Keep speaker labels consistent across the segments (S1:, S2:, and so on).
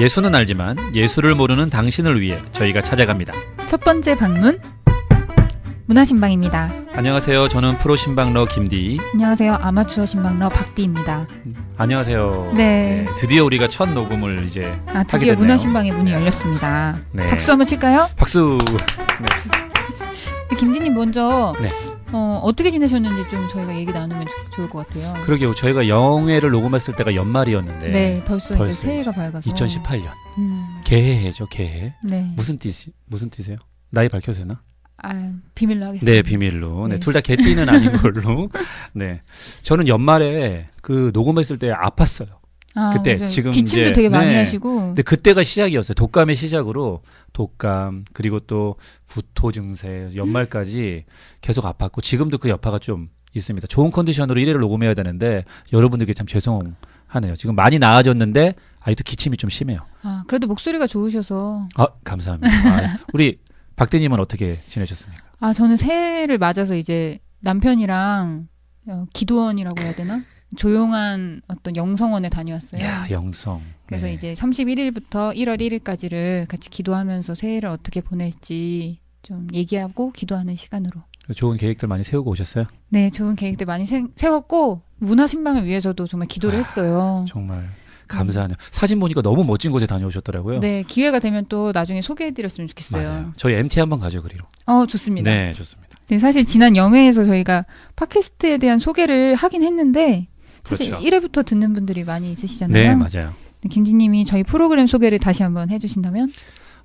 S1: 예수는 알지만 예수를 모르는 당신을 위해 저희가 찾아갑니다.
S2: 첫 번째 방문 문화신방입니다.
S1: 안녕하세요. 저는 프로 신방러 김디.
S2: 안녕하세요. 아마추어 신방러 박디입니다.
S1: 안녕하세요.
S2: 네.
S1: 드디어 우리가 첫 녹음을 이제 하게
S2: 드디어
S1: 됐네요.
S2: 문화신방의 문이 열렸습니다.
S1: 네.
S2: 박수 한번 칠까요?
S1: 박수.
S2: 김디님 먼저
S1: 네.
S2: 어떻게 지내셨는지 좀 저희가 얘기 나누면 좋을 것 같아요.
S1: 그러게요. 저희가 영회를 녹음했을 때가 연말이었는데
S2: 네, 벌써 이제
S1: 벌써
S2: 새해가 밝아서
S1: 2018년 개해죠. 개해.
S2: 네.
S1: 무슨 뜻이세요? 나이 밝혀도 되나?
S2: 비밀로 하겠습니다.
S1: 네, 비밀로. 네,
S2: 네.
S1: 둘 다 개띠는 아닌 걸로. 네, 저는 연말에 그 녹음했을 때 아팠어요. 그때
S2: 맞아요.
S1: 지금
S2: 기침도
S1: 이제,
S2: 되게 많이
S1: 네.
S2: 하시고.
S1: 근데 그때가 시작이었어요. 독감의 시작으로 독감 그리고 또 구토 증세 연말까지 계속 아팠고 지금도 그 여파가 좀 있습니다. 좋은 컨디션으로 1회를 녹음해야 되는데 여러분들께 참 죄송하네요. 지금 많이 나아졌는데 아직도 기침이 좀 심해요.
S2: 그래도 목소리가 좋으셔서.
S1: 감사합니다. 우리 박대님은 어떻게 지내셨습니까?
S2: 저는 새해를 맞아서 이제 남편이랑 기도원이라고 해야 되나? 조용한 어떤 영성원에 다녀왔어요.
S1: 야, 영성.
S2: 그래서
S1: 네.
S2: 이제 31일부터 1월 1일까지를 같이 기도하면서 새해를 어떻게 보낼지 좀 얘기하고 기도하는 시간으로.
S1: 좋은 계획들 많이 세우고 오셨어요?
S2: 네, 좋은 계획들 많이 세웠고 문화신방을 위해서도 정말 기도를 했어요.
S1: 정말 감사하네요. 사진 보니까 너무 멋진 곳에 다녀오셨더라고요.
S2: 네, 기회가 되면 또 나중에 소개해드렸으면 좋겠어요.
S1: 맞아요. 저희 MT 한번 가죠, 그리로.
S2: 좋습니다.
S1: 네, 좋습니다.
S2: 네, 사실 지난 영회에서 저희가 팟캐스트에 대한 소개를 하긴 했는데 사실
S1: 그렇죠.
S2: 1회부터 듣는 분들이 많이 있으시잖아요.
S1: 네, 맞아요.
S2: 네, 김진님이 저희 프로그램 소개를 다시 한번 해주신다면?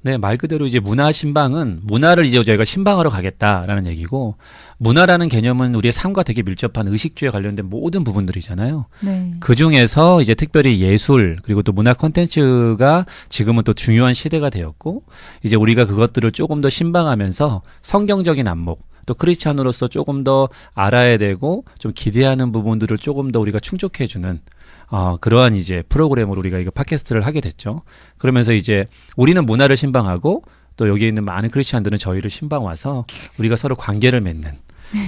S1: 네, 말 그대로 이제 문화 신방은 문화를 이제 저희가 신방하러 가겠다라는 얘기고 문화라는 개념은 우리의 삶과 되게 밀접한 의식주에 관련된 모든 부분들이잖아요.
S2: 네.
S1: 그 중에서 이제 특별히 예술 그리고 또 문화 콘텐츠가 지금은 또 중요한 시대가 되었고 이제 우리가 그것들을 조금 더 신방하면서 성경적인 안목 또 크리스찬으로서 조금 더 알아야 되고 좀 기대하는 부분들을 조금 더 우리가 충족해주는 그러한 이제 프로그램으로 우리가 이거 팟캐스트를 하게 됐죠. 그러면서 이제 우리는 문화를 신방하고 또 여기 있는 많은 크리스찬들은 저희를 신방 와서 우리가 서로 관계를 맺는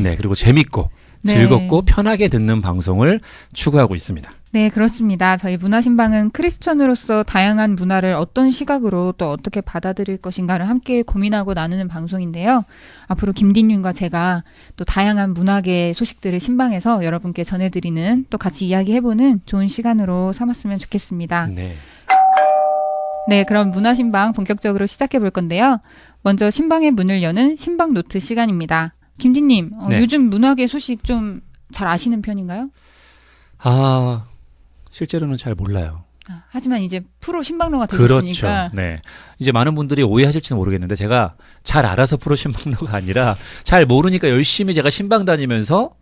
S1: 네 그리고 재밌고
S2: 네.
S1: 즐겁고 편하게 듣는 방송을 추구하고 있습니다.
S2: 네, 그렇습니다. 저희 문화신방은 크리스천으로서 다양한 문화를 어떤 시각으로 또 어떻게 받아들일 것인가를 함께 고민하고 나누는 방송인데요. 앞으로 김디님과 제가 또 다양한 문화계 소식들을 신방해서 여러분께 전해드리는 또 같이 이야기해보는 좋은 시간으로 삼았으면 좋겠습니다.
S1: 네.
S2: 네, 그럼 문화신방 본격적으로 시작해볼 건데요. 먼저 신방의 문을 여는 신방 노트 시간입니다. 김디님,
S1: 네.
S2: 요즘 문화계 소식 좀 잘 아시는 편인가요?
S1: 실제로는 잘 몰라요.
S2: 하지만 이제 프로 신방러가
S1: 그렇죠.
S2: 되셨으니까.
S1: 네. 이제 많은 분들이 오해하실지는 모르겠는데 제가 잘 알아서 프로 신방러가 아니라 잘 모르니까 열심히 제가 신방 다니면서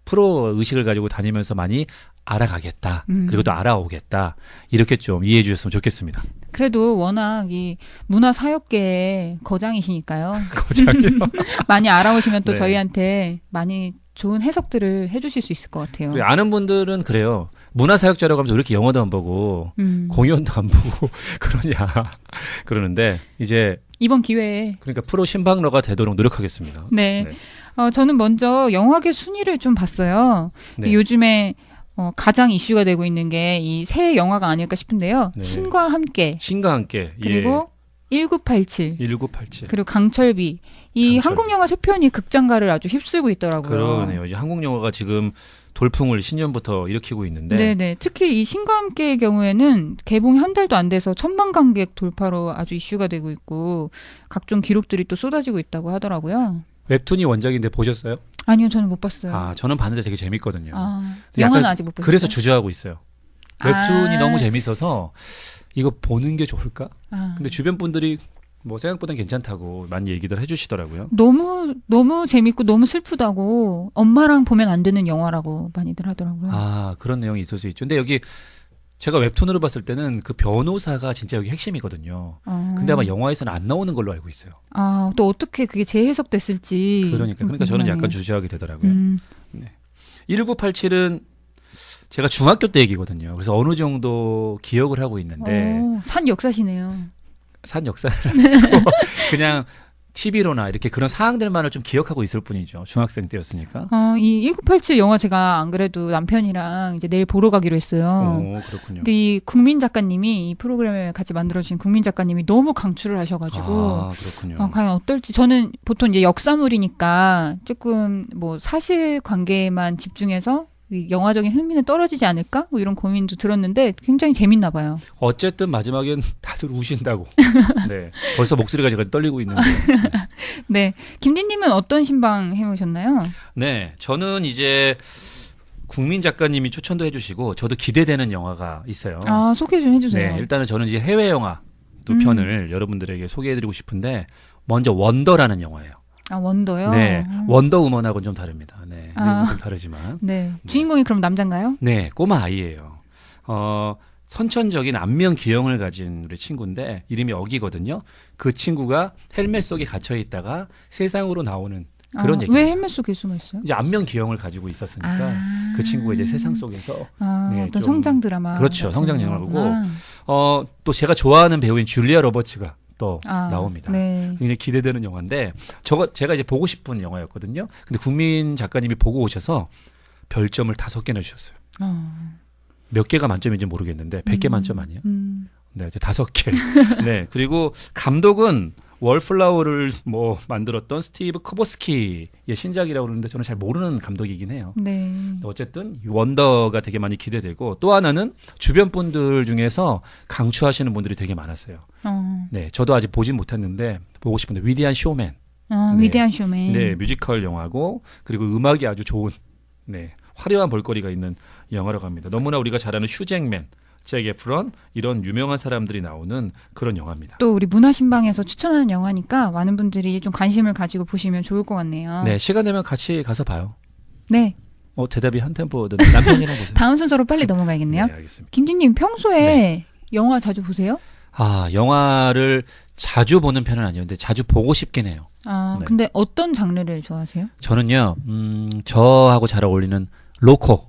S1: 프로 의식을 가지고 다니면서 많이 알아가겠다. 그리고 또 알아오겠다. 이렇게 좀 이해해 주셨으면 좋겠습니다.
S2: 그래도 워낙 이 문화 사역계의 거장이시니까요.
S1: 거장이요?
S2: 많이 알아오시면 또
S1: 네.
S2: 저희한테 많이 좋은 해석들을 해주실 수 있을 것 같아요.
S1: 그래, 아는 분들은 그래요. 문화사역자라고 하면서 왜 이렇게 영어도 안 보고 공연도 안 보고 그러냐 그러는데 이제
S2: 이번 기회에
S1: 그러니까 프로 신방러가 되도록 노력하겠습니다.
S2: 네.
S1: 네.
S2: 저는 먼저 영화계 순위를 좀 봤어요.
S1: 네.
S2: 요즘에 가장 이슈가 되고 있는 게 이 새 영화가 아닐까 싶은데요.
S1: 네.
S2: 신과 함께
S1: 신과 함께
S2: 그리고 1987
S1: 1987
S2: 그리고 강철비 이
S1: 강철비.
S2: 한국 영화 세 편이 극장가를 아주 휩쓸고 있더라고요.
S1: 그러네요. 이제 한국 영화가 지금 돌풍을 신년부터 일으키고 있는데
S2: 네네. 특히 이 신과 함께의 경우에는 개봉이 한 달도 안 돼서 1,000만 관객 돌파로 아주 이슈가 되고 있고 각종 기록들이 또 쏟아지고 있다고 하더라고요.
S1: 웹툰이 원작인데 보셨어요?
S2: 아니요, 저는 못 봤어요.
S1: 저는 봤는데 되게 재밌거든요. 근데
S2: 영화는
S1: 약간
S2: 아직 못 봤어요.
S1: 그래서 주저하고 있어요. 웹툰이
S2: 아.
S1: 너무 재밌어서 이거 보는 게 좋을까?
S2: 아.
S1: 근데 주변 분들이 뭐 생각보다 괜찮다고 많이 얘기들 해주시더라고요.
S2: 너무 재밌고 너무 슬프다고 엄마랑 보면 안 되는 영화라고 많이들 하더라고요.
S1: 그런 내용이 있을 수 있죠. 근데 여기 제가 웹툰으로 봤을 때는 그 변호사가 진짜 여기 핵심이거든요. 근데 아마 영화에서는 안 나오는 걸로 알고 있어요.
S2: 또 어떻게 그게 재해석됐을지.
S1: 그러니까 저는
S2: 궁금하네요.
S1: 약간 주저하게 되더라고요. 1987은 제가 중학교 때 얘기거든요. 그래서 어느 정도 기억을 하고 있는데
S2: 산 역사시네요.
S1: 산 역사를 아니고 그냥 TV로나 이렇게 그런 사항들만을 좀 기억하고 있을 뿐이죠. 중학생 때였으니까.
S2: 이 1987 영화 제가 안 그래도 남편이랑 이제 내일 보러 가기로 했어요.
S1: 오, 그렇군요.
S2: 근데 이 국민 작가님이 이 프로그램을 같이 만들어주신 국민 작가님이 너무 강추를 하셔가지고
S1: 아, 그렇군요.
S2: 과연 어떨지 저는 보통 이제 역사물이니까 조금 뭐 사실 관계에만 집중해서 이 영화적인 흥미는 떨어지지 않을까? 뭐 이런 고민도 들었는데 굉장히 재밌나 봐요.
S1: 어쨌든 마지막엔 다들 우신다고. 네. 벌써 목소리가 제가 떨리고 있는데.
S2: 네, 김디님은 어떤 신방 해오셨나요?
S1: 네. 저는 이제 국민 작가님이 추천도 해주시고 저도 기대되는 영화가 있어요.
S2: 아, 소개 좀 해주세요.
S1: 네. 일단은 저는 이제 해외 영화 두 편을 여러분들에게 소개해드리고 싶은데 먼저 원더라는 영화예요.
S2: 아, 원더요?
S1: 네. 원더우먼하고는 좀 다릅니다. 네.
S2: 아.
S1: 좀 다르지만.
S2: 네. 주인공이 그럼 남잔가요?
S1: 네. 꼬마 아이예요. 선천적인 안면 기형을 가진 우리 친구인데 이름이 어기거든요. 그 친구가 헬멧 속에 갇혀 있다가 세상으로 나오는 그런 얘기예요.
S2: 왜 헬멧 속에 숨어 있어요?
S1: 이제 안면 기형을 가지고 있었으니까 그 친구가 이제 세상 속에서 네,
S2: 어떤
S1: 좀
S2: 성장 드라마.
S1: 그렇죠. 성장 영화고
S2: 영화구나.
S1: 또 제가 좋아하는 배우인 줄리아 로버츠가 또 나옵니다.
S2: 네.
S1: 굉장히 기대되는 영화인데 제가 이제 보고 싶은 영화였거든요. 근데 국민 작가님이 보고 오셔서 별점을 5개나 주셨어요. 몇 개가 만점인지 모르겠는데 100개 만점 아니에요? 네, 이제 5개. 네, 그리고 감독은 월플라워를 뭐 만들었던 스티브 커버스키의 신작이라고 그러는데 저는 잘 모르는 감독이긴 해요.
S2: 네.
S1: 어쨌든 원더가 되게 많이 기대되고 또 하나는 주변 분들 중에서 강추하시는 분들이 되게 많았어요. 네, 저도 아직 보진 못했는데 보고 싶은데 위대한 쇼맨. 네.
S2: 위대한 쇼맨.
S1: 네, 뮤지컬 영화고 그리고 음악이 아주 좋은 네, 화려한 볼거리가 있는 영화라고 합니다. 너무나 우리가 잘 아는 휴잭맨, 잭 에프런 이런 유명한 사람들이 나오는 그런 영화입니다.
S2: 또 우리 문화신방에서 추천하는 영화니까 많은 분들이 좀 관심을 가지고 보시면 좋을 것 같네요.
S1: 네, 시간 되면 같이 가서 봐요.
S2: 네.
S1: 대답이 한 템포 남편이랑 보세요.
S2: 다음 순서로 빨리 넘어가야겠네요.
S1: 네, 알겠습니다.
S2: 김디님 평소에 영화 자주 보세요?
S1: 영화를 자주 보는 편은 아니었는데 자주 보고 싶긴 해요. 네.
S2: 근데 어떤 장르를 좋아하세요?
S1: 저는요, 저하고 잘 어울리는 로코.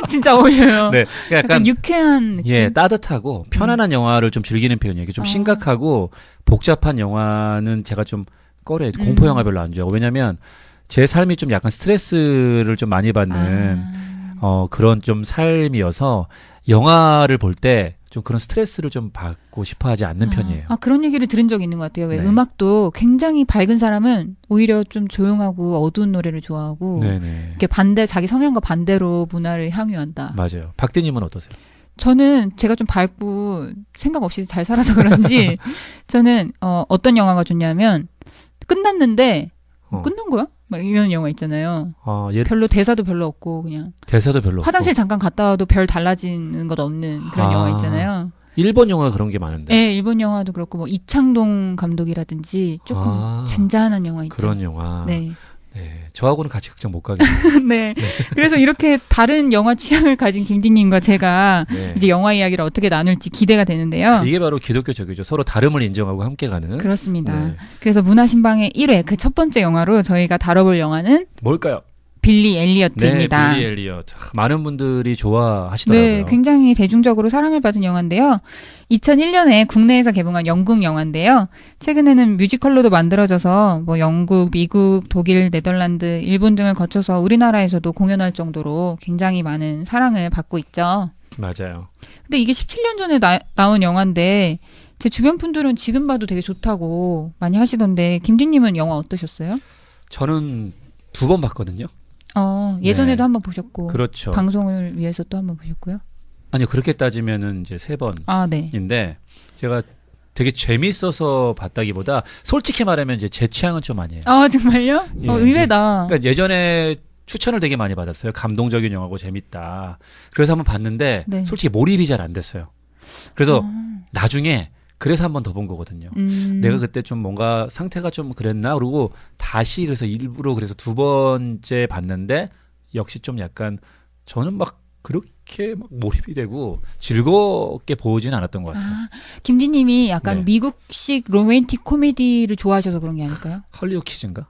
S2: 진짜 어울려요.
S1: 네,
S2: 약간 유쾌한 느낌.
S1: 예, 따뜻하고 편안한 영화를 좀 즐기는 편이에요. 이게 좀 심각하고 복잡한 영화는 제가 좀 꺼려요. 공포 영화 별로 안 좋아하고. 왜냐면 제 삶이 좀 약간 스트레스를 좀 많이 받는 그런 좀 삶이어서 영화를 볼 때 좀 그런 스트레스를 좀 받고 싶어 하지 않는 편이에요.
S2: 그런 얘기를 들은 적이 있는 것 같아요. 왜
S1: 네.
S2: 음악도 굉장히 밝은 사람은 오히려 좀 조용하고 어두운 노래를 좋아하고
S1: 네네.
S2: 이렇게 자기 성향과 반대로 문화를 향유한다.
S1: 맞아요. 박대님은 어떠세요?
S2: 저는 제가 좀 밝고 생각 없이 잘 살아서 그런지 저는 어떤 영화가 좋냐면 끝났는데 끝난 거야? 막 이런 영화 있잖아요. 별로 대사도 별로 없고 그냥
S1: 대사도 별로
S2: 화장실
S1: 없고.
S2: 잠깐 갔다 와도 별 달라지는 것 없는 그런 영화 있잖아요.
S1: 일본 영화 그런 게 많은데.
S2: 네, 일본 영화도 그렇고 뭐 이창동 감독이라든지 조금 잔잔한 영화 있죠.
S1: 그런 영화.
S2: 네.
S1: 네, 저하고는 같이 극장 못 가겠네요.
S2: 네. 그래서 이렇게 다른 영화 취향을 가진 김디님과 제가
S1: 네.
S2: 이제 영화 이야기를 어떻게 나눌지 기대가 되는데요.
S1: 이게 바로 기독교적이죠. 서로 다름을 인정하고 함께 가는.
S2: 그렇습니다.
S1: 네.
S2: 그래서 문화신방의 1회 그 첫 번째 영화로 저희가 다뤄볼 영화는
S1: 뭘까요?
S2: 빌리 엘리어트입니다.
S1: 네, 빌리 엘리어트. 많은 분들이 좋아하시더라고요.
S2: 네, 굉장히 대중적으로 사랑을 받은 영화인데요. 2001년에 국내에서 개봉한 영국 영화인데요. 최근에는 뮤지컬로도 만들어져서 뭐 영국, 미국, 독일, 네덜란드, 일본 등을 거쳐서 우리나라에서도 공연할 정도로 굉장히 많은 사랑을 받고 있죠.
S1: 맞아요.
S2: 근데 이게 17년 전에 나온 영화인데 제 주변 분들은 지금 봐도 되게 좋다고 많이 하시던데 김디님은 영화 어떠셨어요?
S1: 저는 2번 봤거든요.
S2: 예전에도
S1: 네.
S2: 한번 보셨고
S1: 그렇죠.
S2: 방송을 위해서 또 한번 보셨고요.
S1: 아니요, 그렇게 따지면은 이제 3번인데
S2: 네.
S1: 제가 되게 재밌어서 봤다기보다 솔직히 말하면 이제 제 취향은 좀 아니에요.
S2: 정말요?
S1: 예,
S2: 의외다.
S1: 그러니까 예전에 추천을 되게 많이 받았어요. 감동적인 영화고 재밌다. 그래서 한번 봤는데
S2: 네.
S1: 솔직히 몰입이 잘 안 됐어요. 그래서 나중에 그래서 한 번 더 본 거거든요. 내가 그때 좀 뭔가 상태가 좀 그랬나? 그러고 다시 그래서 일부러 그래서 2번째 봤는데 역시 좀 약간 저는 막 그렇게 막 몰입이 되고 즐겁게 보진 않았던 것 같아요.
S2: 김디님이 약간
S1: 네.
S2: 미국식 로맨틱 코미디를 좋아하셔서 그런 게 아닐까요?
S1: 헐리우드 키즈인가?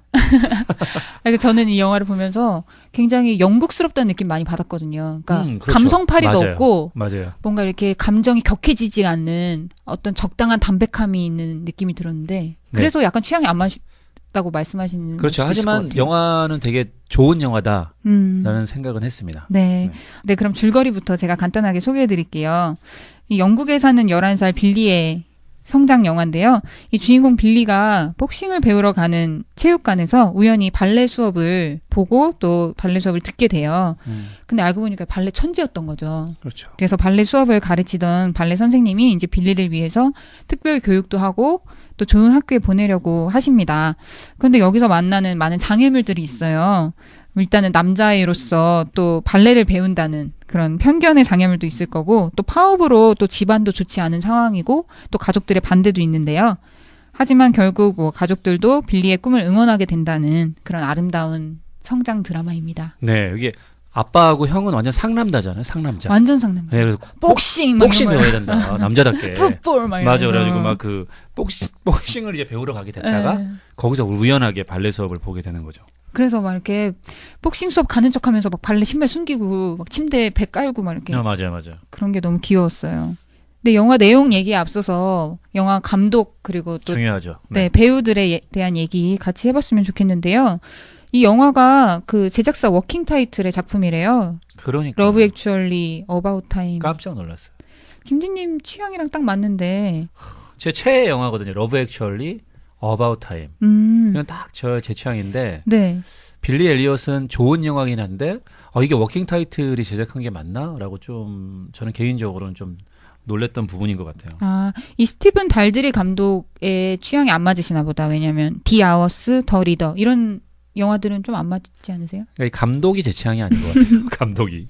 S2: 저는 이 영화를 보면서 굉장히 영국스럽다는 느낌 많이 받았거든요. 그러니까
S1: 그렇죠.
S2: 감성파리가
S1: 맞아요.
S2: 없고
S1: 맞아요.
S2: 뭔가 이렇게 감정이 격해지지 않는 어떤 적당한 담백함이 있는 느낌이 들었는데 그래서 약간 취향이 안 맞다고 말씀하시는
S1: 그렇죠.
S2: 수도 있을 것
S1: 하지만
S2: 같아요.
S1: 영화는 되게 좋은 영화다라는 생각은 했습니다.
S2: 네. 네, 그럼 줄거리부터 제가 간단하게 소개해 드릴게요. 이 영국에 사는 11살 빌리의 성장 영화인데요. 이 주인공 빌리가 복싱을 배우러 가는 체육관에서 우연히 발레 수업을 보고 또 발레 수업을 듣게 돼요. 근데 알고 보니까 발레 천재였던 거죠.
S1: 그렇죠.
S2: 그래서 발레 수업을 가르치던 발레 선생님이 이제 빌리를 위해서 특별 교육도 하고 또 좋은 학교에 보내려고 하십니다. 그런데 여기서 만나는 많은 장애물들이 있어요. 일단은 남자애로서 또 발레를 배운다는 그런 편견의 장애물도 있을 거고 또 파업으로 또 집안도 좋지 않은 상황이고 또 가족들의 반대도 있는데요. 하지만 결국 뭐 가족들도 빌리의 꿈을 응원하게 된다는 그런 아름다운 성장 드라마입니다.
S1: 네, 이게 아빠하고 형은 완전 상남자잖아요. 상남자.
S2: 완전 상남자.
S1: 네, 그래서
S2: 복싱 막
S1: 복싱
S2: 이런 거.
S1: 배워야 된다. 남자답게.
S2: 풋볼 막
S1: 맞아.
S2: 이러면서.
S1: 그래가지고 막 그 복싱을 이제 배우러 가게 됐다가
S2: 네.
S1: 거기서 우연하게 발레 수업을 보게 되는 거죠.
S2: 그래서 막 이렇게 복싱 수업 가는 척하면서 막 발레 신발 숨기고 막 침대에 배 깔고 막 이렇게
S1: 맞아요.
S2: 그런 게 너무 귀여웠어요. 근데 영화 내용 얘기에 앞서서 영화 감독 그리고 또
S1: 중요하죠.
S2: 네, 배우들에 대한 얘기 같이 해봤으면 좋겠는데요. 이 영화가 그 제작사 워킹 타이틀의 작품이래요.
S1: 그러니까.
S2: 러브 액츄얼리, 어바웃 타임.
S1: 깜짝 놀랐어요.
S2: 김진님 취향이랑 딱 맞는데.
S1: 제 최애 영화거든요. 러브 액츄얼리, 어바웃 타임. 이건 딱 제 취향인데
S2: 네.
S1: 빌리 엘리엇은 좋은 영화긴 한데 이게 워킹 타이틀이 제작한 게 맞나?라고 좀 저는 개인적으로는 좀 놀랬던 부분인 것 같아요.
S2: 아, 이 스티븐 달드리 감독의 취향이 안 맞으시나 보다. 왜냐면 디 아워스, 더 리더 이런 영화들은 좀 안 맞지 않으세요?
S1: 그러니까 이 감독이 제 취향이 아닌 것 같아요. 감독이.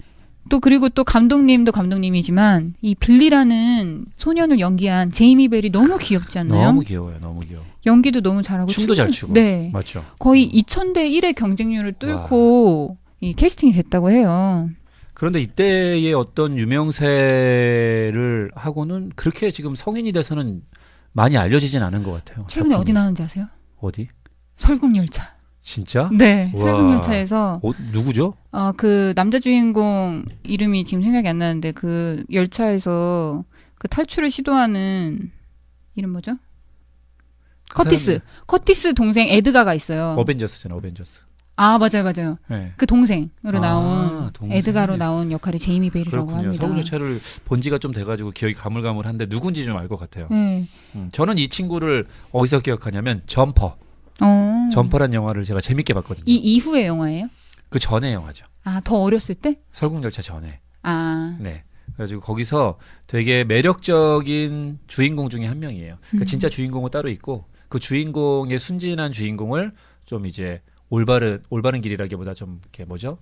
S2: 또 그리고 또 감독님도 감독님이지만 이 빌리라는 소년을 연기한 제이미 벨이 너무 귀엽지 않나요?
S1: 너무 귀여워요. 너무 귀여워.
S2: 연기도 너무 잘하고
S1: 춤도 잘 추고.
S2: 네.
S1: 맞죠.
S2: 거의 2000대 1의 경쟁률을 뚫고 이 캐스팅이 됐다고 해요.
S1: 그런데 이때의 어떤 유명세를 하고는 그렇게 지금 성인이 돼서는 많이 알려지진 않은 것 같아요.
S2: 최근에
S1: 작품이.
S2: 어디 나왔는지 아세요?
S1: 어디?
S2: 설국열차.
S1: 진짜?
S2: 네,
S1: 우와.
S2: 설국열차에서
S1: 누구죠?
S2: 그 남자 주인공 이름이 지금 생각이 안 나는데 그 열차에서 그 탈출을 시도하는 이름 뭐죠? 커티스. 커티스 동생 에드가가 있어요.
S1: 어벤져스잖아. 어벤져스.
S2: 아, 맞아요.
S1: 네.
S2: 그 동생으로 나온
S1: 동생.
S2: 에드가로 나온 역할이 제이미 베일이라고
S1: 그렇군요.
S2: 합니다.
S1: 설국열차를 본 지가 좀 돼가지고 기억이 가물가물한데 누군지 좀 알 것 같아요.
S2: 네.
S1: 저는 이 친구를 어디서 기억하냐면 점퍼. 점퍼란 영화를 제가 재밌게 봤거든요.
S2: 이 이후의 영화예요?
S1: 그 전에 영화죠.
S2: 아, 더 어렸을 때?
S1: 설국열차 전에.
S2: 아,
S1: 네. 그래가지고 거기서 되게 매력적인 주인공 중에 한 명이에요. 그러니까 진짜 주인공은 따로 있고 그 주인공의 순진한 주인공을 좀 이제 올바른 길이라기보다 좀 이렇게 뭐죠?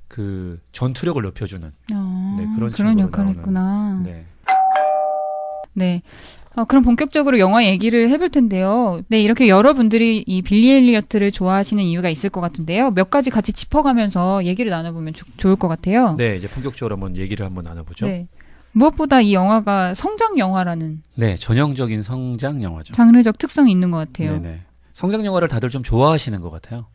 S1: 그 전투력을 높여주는 그런
S2: 그런 역할을
S1: 나오는,
S2: 했구나.
S1: 네.
S2: 네. 그럼 본격적으로 영화 얘기를 해볼 텐데요. 네, 이렇게 여러분들이 이 빌리 엘리어트를 좋아하시는 이유가 있을 것 같은데요. 몇 가지 같이 짚어가면서 얘기를 나눠보면 좋을 것 같아요.
S1: 네, 이제 본격적으로 한번 얘기를 한번 나눠보죠.
S2: 네. 무엇보다 이 영화가 성장 영화라는
S1: 네, 전형적인 성장 영화죠.
S2: 장르적 특성이 있는 것 같아요.
S1: 네네. 성장 영화를 다들 좀 좋아하시는 것 같아요.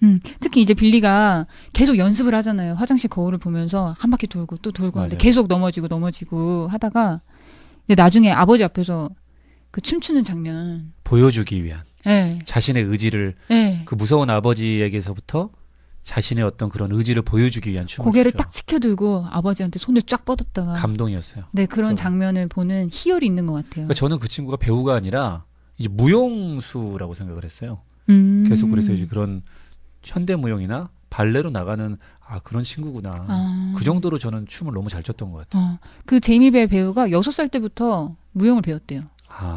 S2: 특히 이제 빌리가 계속 연습을 하잖아요. 화장실 거울을 보면서 한 바퀴 돌고 또 돌고 하는데 계속 넘어지고 하다가 근데 나중에 아버지 앞에서 그 춤추는 장면
S1: 보여주기 위한
S2: 네.
S1: 자신의 의지를
S2: 네.
S1: 그 무서운 아버지에게서부터 자신의 어떤 그런 의지를 보여주기 위한 춤을
S2: 고개를
S1: 추죠.
S2: 딱 치켜들고 아버지한테 손을 쫙 뻗었다가
S1: 감동이었어요.
S2: 네, 그런
S1: 그래서.
S2: 장면을 보는 희열이 있는 것 같아요.
S1: 그러니까 저는 그 친구가 배우가 아니라 이제 무용수라고 생각을 했어요. 계속 그래서 이제 그런 현대 무용이나 발레로 나가는 그런 친구구나. 그 정도로 저는 춤을 너무 잘 췄던 것 같아요.
S2: 그 제이미 벨 배우가 6살 때부터 무용을 배웠대요.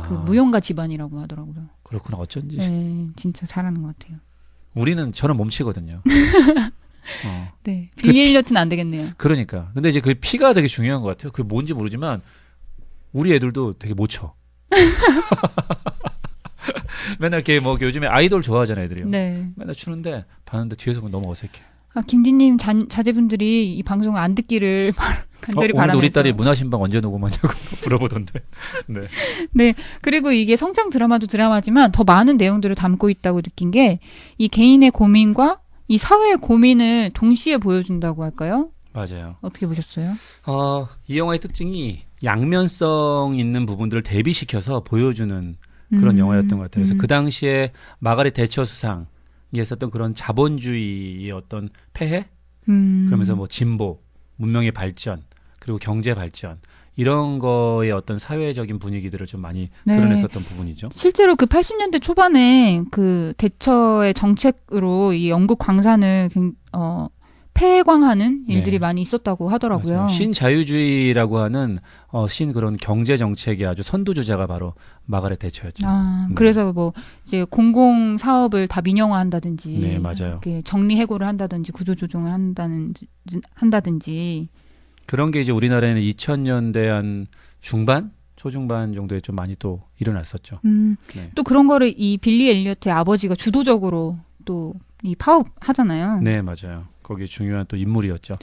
S2: 그 무용가 집안이라고 하더라고요.
S1: 그렇구나. 어쩐지.
S2: 네, 진짜 잘하는 것 같아요.
S1: 저는 몸치거든요.
S2: 네, 빌리 엘리어트는 안 되겠네요.
S1: 그러니까. 근데 이제 그 피가 되게 중요한 것 같아요. 그게 뭔지 모르지만 우리 애들도 되게 못 쳐. 맨날 이렇게 뭐 요즘에 아이돌 좋아하잖아요, 애들이요.
S2: 네.
S1: 맨날 추는데 봤는데 뒤에서 보면 너무 어색해.
S2: 김디님 자제분들이 이 방송을 안 듣기를 간절히
S1: 오늘
S2: 바라면서.
S1: 우리 딸이 문화신방 언제 녹음하냐고 물어보던데. 네.
S2: 네. 그리고 이게 성장 드라마도 드라마지만 더 많은 내용들을 담고 있다고 느낀 게 이 개인의 고민과 이 사회의 고민을 동시에 보여준다고 할까요?
S1: 맞아요.
S2: 어떻게 보셨어요?
S1: 이 영화의 특징이 양면성 있는 부분들을 대비시켜서 보여주는 그런 영화였던 것 같아요. 그래서 그 당시에 마가렛 대처 수상이 했었던 그런 자본주의의 어떤 폐해? 그러면서 뭐 진보, 문명의 발전, 그리고 경제 발전 이런 거의 어떤 사회적인 분위기들을 좀 많이
S2: 네.
S1: 드러냈었던 부분이죠.
S2: 실제로 그 80년대 초반에 그 대처의 정책으로 이 영국 광산을 폐광하는 일들이
S1: 네.
S2: 많이 있었다고 하더라고요.
S1: 맞아요. 신자유주의라고 하는 그런 경제 정책의 아주 선두주자가 바로 마가렛 대처였죠. 네.
S2: 그래서 뭐 이제 공공 사업을 다 민영화한다든지,
S1: 네, 맞아요.
S2: 이렇게 정리해고를 한다든지, 구조조정을 한다든지.
S1: 그런 게 이제 우리나라에는 2000년대 한 중반, 초중반 정도에 좀 많이 또 일어났었죠. 네.
S2: 또 그런 거를 이 빌리 엘리어트의 아버지가 주도적으로 또 이 파업하잖아요.
S1: 네, 맞아요. 거기 중요한 또 인물이었죠.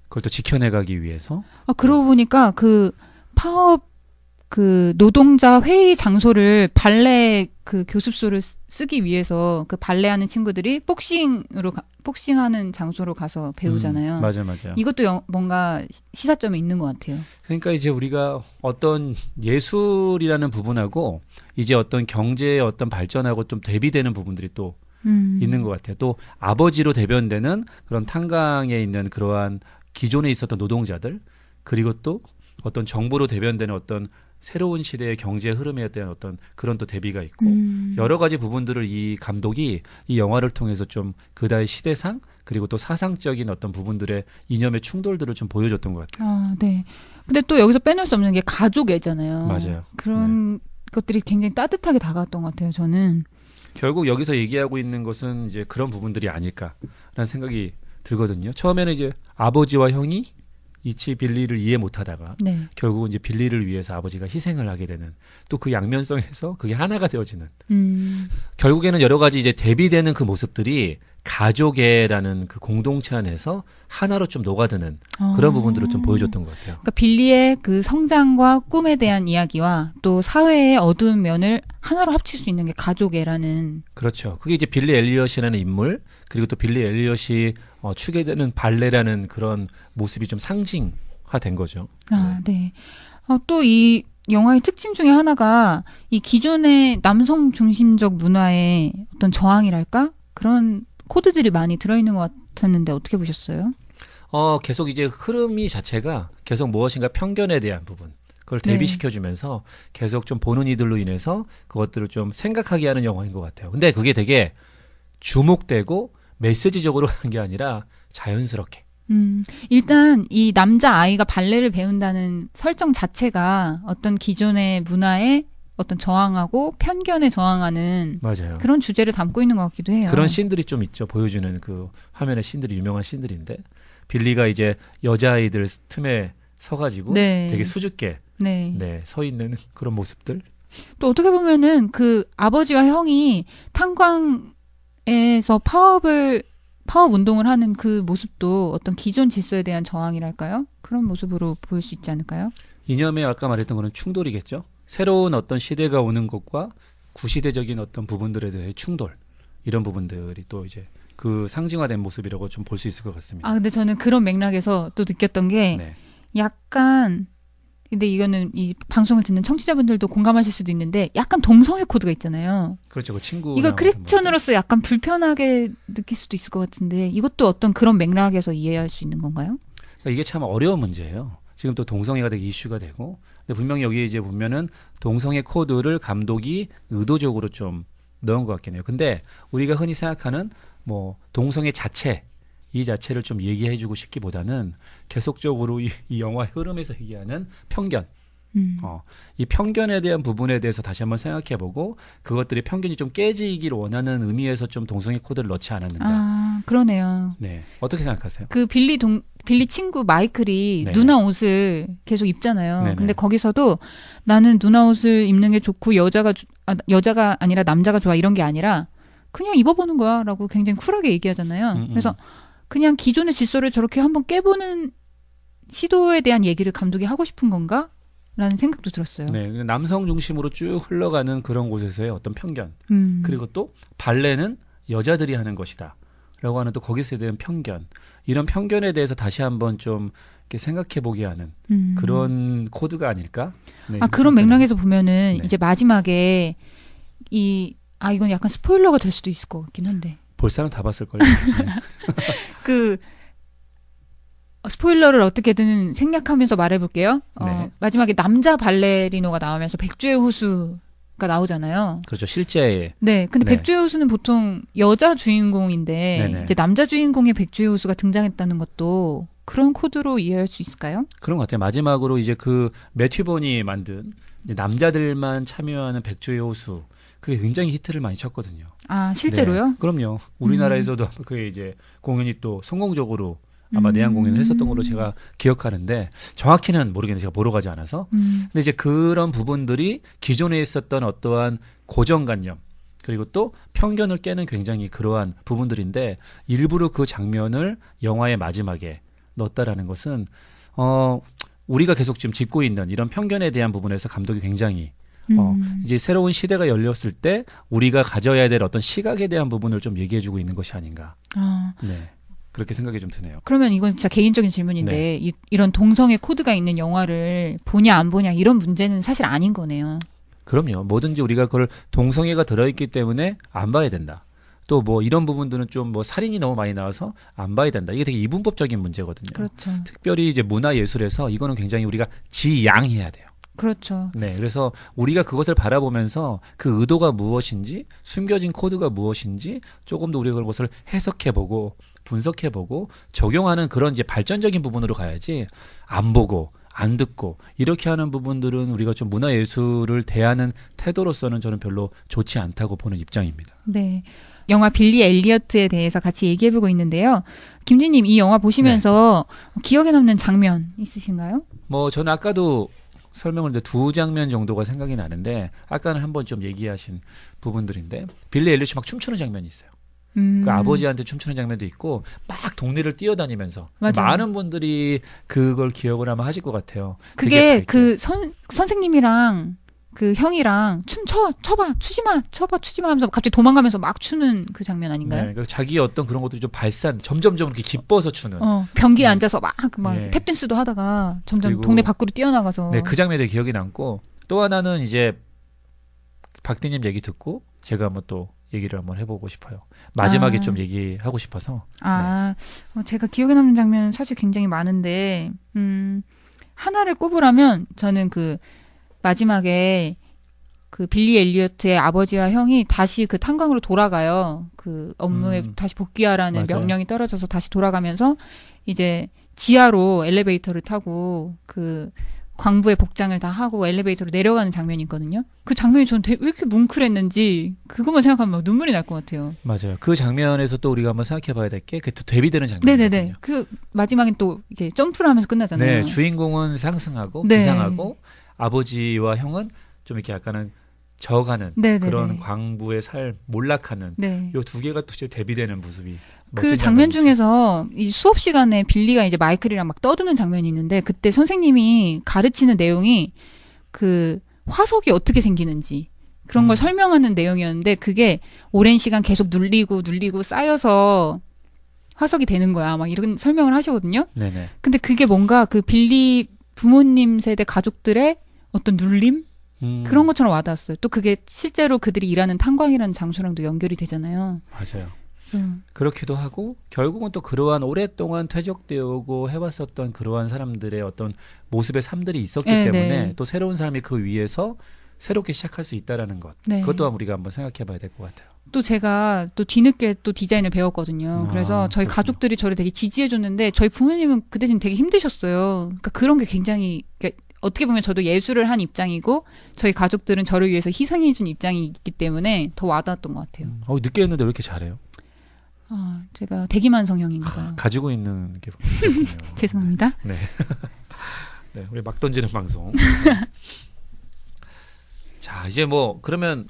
S1: 그걸 또 지켜내가기 위해서.
S2: 그러고 보니까 그 파업 그 노동자 회의 장소를 발레 그 교습소를 쓰기 위해서 그 발레하는 친구들이 복싱하는 장소로 가서 배우잖아요.
S1: 맞아요.
S2: 이것도 뭔가 시사점이 있는 것 같아요.
S1: 그러니까 이제 우리가 어떤 예술이라는 부분하고 이제 어떤 경제의 어떤 발전하고 좀 대비되는 부분들이 또 있는 것 같아요. 또 아버지로 대변되는 그런 탄광에 있는 그러한 기존에 있었던 노동자들, 그리고 또 어떤 정부로 대변되는 어떤 새로운 시대의 경제 흐름에 대한 어떤 그런 또 대비가 있고 여러 가지 부분들을 이 감독이 이 영화를 통해서 좀 그다의 시대상 그리고 또 사상적인 어떤 부분들의 이념의 충돌들을 좀 보여줬던 것 같아요.
S2: 네. 근데 또 여기서 빼놓을 수 없는 게 가족애잖아요.
S1: 맞아요.
S2: 그런 것들이 굉장히 따뜻하게 다가왔던 것 같아요. 저는.
S1: 결국 여기서 얘기하고 있는 것은 이제 그런 부분들이 아닐까라는 생각이 들거든요. 처음에는 이제 아버지와 형이 이치 빌리를 이해 못하다가
S2: 네.
S1: 결국은 이제 빌리를 위해서 아버지가 희생을 하게 되는 또 그 양면성에서 그게 하나가 되어지는 결국에는 여러 가지 이제 대비되는 그 모습들이 가족애라는 그 공동체 안에서 하나로 좀 녹아드는 그런 부분들을 좀 보여줬던 것 같아요.
S2: 그러니까 빌리의 그 성장과 꿈에 대한 이야기와 또 사회의 어두운 면을 하나로 합칠 수 있는 게 가족애라는.
S1: 그렇죠. 그게 이제 빌리 엘리엇이라는 인물 그리고 또 빌리 엘리엇이 추게 되는 발레라는 그런 모습이 좀 상징화된 거죠.
S2: 네. 또 이 영화의 특징 중에 하나가 이 기존의 남성 중심적 문화의 어떤 저항이랄까? 그런 코드들이 많이 들어있는 것 같았는데 어떻게 보셨어요?
S1: 계속 이제 흐름이 자체가 계속 무엇인가 편견에 대한 부분 그걸 대비시켜주면서 계속 좀 보는 이들로 인해서 그것들을 좀 생각하게 하는 영화인 것 같아요. 근데 그게 되게 주목되고 메시지적으로 하는 게 아니라 자연스럽게.
S2: 일단 이 남자 아이가 발레를 배운다는 설정 자체가 어떤 기존의 문화에 어떤 저항하고 편견에 저항하는
S1: 맞아요.
S2: 그런 주제를 담고 있는 것 같기도 해요.
S1: 그런 씬들이 좀 있죠. 보여주는 그 화면의 씬들이 유명한 씬들인데 빌리가 이제 여자아이들 틈에 서가지고 되게 수줍게 서 있는 그런 모습들.
S2: 또 어떻게 보면은 그 아버지와 형이 탄광에서 파업 운동을 하는 그 모습도 어떤 기존 질서에 대한 저항이랄까요? 그런 모습으로 보일 수 있지 않을까요?
S1: 이념의 아까 말했던 그런 충돌이겠죠. 새로운 어떤 시대가 오는 것과 구시대적인 어떤 부분들에 대해 충돌 이런 부분들이 또 이제 그 상징화된 모습이라고 좀 볼 수 있을 것 같습니다.
S2: 근데 저는 그런 맥락에서 또 느꼈던 게 약간 근데 이거는 이 방송을 듣는 청취자분들도 공감하실 수도 있는데 약간 동성애 코드가 있잖아요.
S1: 그렇죠. 그 친구
S2: 이걸 크리스천으로서 약간 불편하게 느낄 수도 있을 것 같은데 이것도 어떤 그런 맥락에서 이해할 수 있는 건가요?
S1: 그러니까 이게 참 어려운 문제예요. 지금 또 동성애가 되게 이슈가 되고 근데 분명히 여기에 이제 보면은 동성애 코드를 감독이 의도적으로 좀 넣은 것 같긴 해요. 근데 우리가 흔히 생각하는 뭐 동성애 자체 이 자체를 좀 얘기해주고 싶기보다는 계속적으로 이 영화 흐름에서 얘기하는 편견, 이 편견에 대한 부분에 대해서 다시 한번 생각해보고 그것들이 편견이 좀 깨지기를 원하는 의미에서 좀 동성애 코드를 넣지 않았는가.
S2: 그러네요.
S1: 네, 어떻게 생각하세요?
S2: 그 빌리 친구 마이클이 누나 옷을 계속 입잖아요.
S1: 네네.
S2: 근데 거기서도 나는 누나 옷을 입는 게 좋고 여자가 아니라 남자가 좋아 이런 게 아니라 그냥 입어보는 거야 라고 굉장히 쿨하게 얘기하잖아요. 그래서 그냥 기존의 질서를 저렇게 한번 깨보는 시도에 대한 얘기를 감독이 하고 싶은 건가? 라는 생각도 들었어요.
S1: 네, 남성 중심으로 쭉 흘러가는 그런 곳에서의 어떤 편견. 그리고 또 발레는 여자들이 하는 것이다. 라고 하는 또 거기서에 대한 편견. 이런 편견에 대해서 다시 한번 좀 이렇게 생각해 보게 하는 그런 코드가 아닐까? 네,
S2: 그런 맥락에서 보면은
S1: 네.
S2: 이제 마지막에 이건 약간 스포일러가 될 수도 있을 것 같긴 한데.
S1: 볼 사람 다 봤을걸요. 네.
S2: 스포일러를 어떻게든 생략하면서 말해볼게요.
S1: 네.
S2: 마지막에 남자 발레리노가 나오면서 백주의 호수가 나오잖아요.
S1: 그렇죠. 실제.
S2: 네, 근데
S1: 네.
S2: 백주의 호수는 보통 여자 주인공인데
S1: 네네.
S2: 이제 남자 주인공의 백주의 호수가 등장했다는 것도 그런 코드로 이해할 수 있을까요?
S1: 그런 것 같아요. 마지막으로 이제 그 매튜본이 만든 이제 남자들만 참여하는 백조의 호수. 그게 굉장히 히트를 많이 쳤거든요.
S2: 실제로요?
S1: 네. 그럼요. 우리나라에서도 그게 이제 공연이 또 성공적으로 아마 내한 공연을 했었던 걸로 제가 기억하는데 정확히는 모르겠는데 제가 보러 가지 않아서. 근데 이제 그런 부분들이 기존에 있었던 어떠한 고정관념 그리고 또 편견을 깨는 굉장히 그러한 부분들인데 일부러 그 장면을 영화의 마지막에 넣었다라는 것은 우리가 계속 지금 짚고 있는 이런 편견에 대한 부분에서 감독이 굉장히 이제 새로운 시대가 열렸을 때 우리가 가져야 될 어떤 시각에 대한 부분을 좀 얘기해주고 있는 것이 아닌가. 네. 그렇게 생각이 좀 드네요.
S2: 그러면 이건 진짜 개인적인 질문인데 이런 동성애 코드가 있는 영화를 보냐 안 보냐 이런 문제는 사실 아닌 거네요.
S1: 그럼요. 뭐든지 우리가 그걸 동성애가 들어있기 때문에 안 봐야 된다. 또 뭐 이런 부분들은 좀 뭐 살인이 너무 많이 나와서 안 봐야 된다. 이게 되게 이분법적인 문제거든요.
S2: 그렇죠.
S1: 특별히 이제 문화예술에서 이거는 굉장히 우리가 지양해야 돼요.
S2: 그렇죠.
S1: 네, 그래서 우리가 그것을 바라보면서 그 의도가 무엇인지, 숨겨진 코드가 무엇인지 조금 더 우리가 그것을 해석해보고 분석해보고 적용하는 그런 이제 발전적인 부분으로 가야지 안 보고 안 듣고 이렇게 하는 부분들은 우리가 좀 문화예술을 대하는 태도로서는 저는 별로 좋지 않다고 보는 입장입니다.
S2: 네. 영화 빌리 엘리어트에 대해서 같이 얘기해보고 있는데요. 김진님 이 영화 보시면서 기억에 남는 장면 있으신가요?
S1: 뭐 저는 아까도 설명을 했는데 두 장면 정도가 생각이 나는데 아까는 한번 좀 얘기하신 부분들인데 빌리 엘리엇이 막 춤추는 장면이 있어요. 그 아버지한테 춤추는 장면도 있고 막 동네를 뛰어다니면서
S2: 맞아요.
S1: 많은 분들이 그걸 기억을 아마 하실 것 같아요.
S2: 그게
S1: 되게 밝게.
S2: 그 선생님이랑 그 형이랑 쳐봐 추지 마 하면서 갑자기 도망가면서 막 추는 그 장면 아닌가요?
S1: 네, 그러니까 자기의 어떤 그런 것들이 좀 점점점 이렇게 기뻐서 추는.
S2: 변기에
S1: 네.
S2: 앉아서 막
S1: 네.
S2: 탭댄스도 하다가 점점
S1: 그리고-
S2: 동네 밖으로 뛰어나가서.
S1: 네, 그 장면이 되게 기억이 남고 또 하나는 이제 박디님 얘기 듣고 제가 한번 또 얘기를 한번 해보고 싶어요. 마지막에 좀 얘기하고 싶어서.
S2: 제가 기억에 남는 장면은 사실 굉장히 많은데 하나를 꼽으라면 저는 그 마지막에 그 빌리 엘리어트의 아버지와 형이 다시 그 탄광으로 돌아가요. 그 업무에 다시 복귀하라는
S1: 맞아요.
S2: 명령이 떨어져서 다시 돌아가면서 이제 지하로 엘리베이터를 타고 그 광부의 복장을 다 하고 엘리베이터로 내려가는 장면이 있거든요. 그 장면이 저는 왜 이렇게 뭉클했는지 그것만 생각하면 막 눈물이 날 것 같아요.
S1: 맞아요. 그 장면에서 또 우리가 한번 생각해봐야 될 게 그 대비되는 장면이거든요.
S2: 네네네. 그 마지막엔 또 이렇게 점프를 하면서 끝나잖아요.
S1: 네, 주인공은 상승하고
S2: 네.
S1: 비상하고 아버지와 형은 좀 이렇게 약간은 저어가는
S2: 네네네.
S1: 그런 광부의 몰락하는
S2: 네.
S1: 이 두 개가 또 이제 대비되는 모습이
S2: 그
S1: 멋진
S2: 장면
S1: 장면이죠.
S2: 중에서 이 수업 시간에 빌리가 이제 마이클이랑 막 떠드는 장면이 있는데 그때 선생님이 가르치는 내용이 그 화석이 어떻게 생기는지 그런 걸 설명하는 내용이었는데 그게 오랜 시간 계속 눌리고 쌓여서 화석이 되는 거야. 막 이런 설명을 하시거든요.
S1: 네네.
S2: 근데 그게 뭔가 그 빌리 부모님 세대 가족들의 어떤 눌림? 그런 것처럼 와닿았어요. 또 그게 실제로 그들이 일하는 탄광이라는 장소랑도 연결이 되잖아요.
S1: 맞아요.
S2: 그래서
S1: 그렇기도 하고 결국은 또 그러한 오랫동안 퇴적되고 해왔었던 그러한 사람들의 어떤 모습의 삶들이 있었기
S2: 네,
S1: 때문에
S2: 네.
S1: 또 새로운 삶이 그 위에서 새롭게 시작할 수 있다라는 것.
S2: 네.
S1: 그것 또한 우리가 한번 생각해봐야 될 것 같아요.
S2: 또 제가 또 뒤늦게 또 디자인을 배웠거든요. 그래서 저희
S1: 그렇군요.
S2: 가족들이 저를 되게 지지해줬는데 저희 부모님은 그 대신 되게 힘드셨어요. 그러니까 그런 게 굉장히 그러니까 어떻게 보면 저도 예술을 한 입장이고 저희 가족들은 저를 위해서 희생해준 입장이기 때문에 더 와닿았던 것 같아요.
S1: 늦게 했는데 왜 이렇게 잘해요?
S2: 제가 대기만성형인가 봐요.
S1: 가지고 있는 게 있었군요.
S2: 죄송합니다.
S1: 네. 네, 우리 막 던지는 방송. 자, 이제 뭐 그러면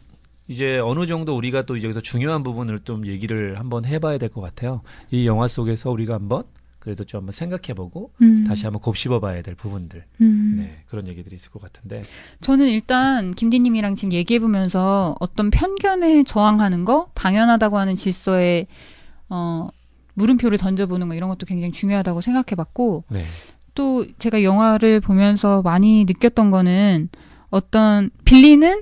S1: 이제 어느 정도 우리가 또 여기서 중요한 부분을 좀 얘기를 한번 해봐야 될 것 같아요. 이 영화 속에서 우리가 한번 그래도 좀 한번 생각해보고 다시 한번 곱씹어봐야 될 부분들, 네, 그런 얘기들이 있을 것 같은데.
S2: 저는 일단 김디님이랑 지금 얘기해보면서 어떤 편견에 저항하는 거, 당연하다고 하는 질서에 물음표를 던져보는 거 이런 것도 굉장히 중요하다고 생각해봤고,
S1: 네,
S2: 또 제가 영화를 보면서 많이 느꼈던 거는 어떤 빌리는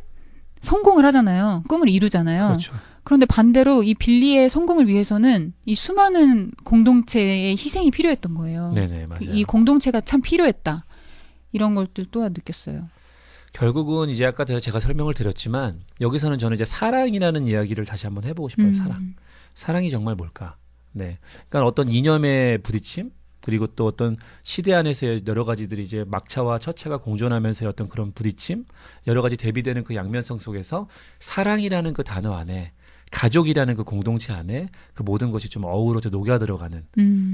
S2: 성공을 하잖아요. 꿈을 이루잖아요.
S1: 그렇죠.
S2: 그런데 반대로 이 빌리의 성공을 위해서는 이 수많은 공동체의 희생이 필요했던 거예요.
S1: 네네, 맞아요.
S2: 이 공동체가 참 필요했다. 이런 것들 또한 느꼈어요.
S1: 결국은 이제 아까 제가 설명을 드렸지만 여기서는 저는 이제 사랑이라는 이야기를 다시 한번 해보고 싶어요. 사랑이 정말 뭘까? 네, 그러니까 어떤 이념의 부딪힘, 그리고 또 어떤 시대 안에서의 여러 가지들이 이제 막차와 첫차가 공존하면서의 어떤 그런 부딪힘, 여러 가지 대비되는 그 양면성 속에서 사랑이라는 그 단어 안에, 가족이라는 그 공동체 안에 그 모든 것이 좀 어우러져 녹아 들어가는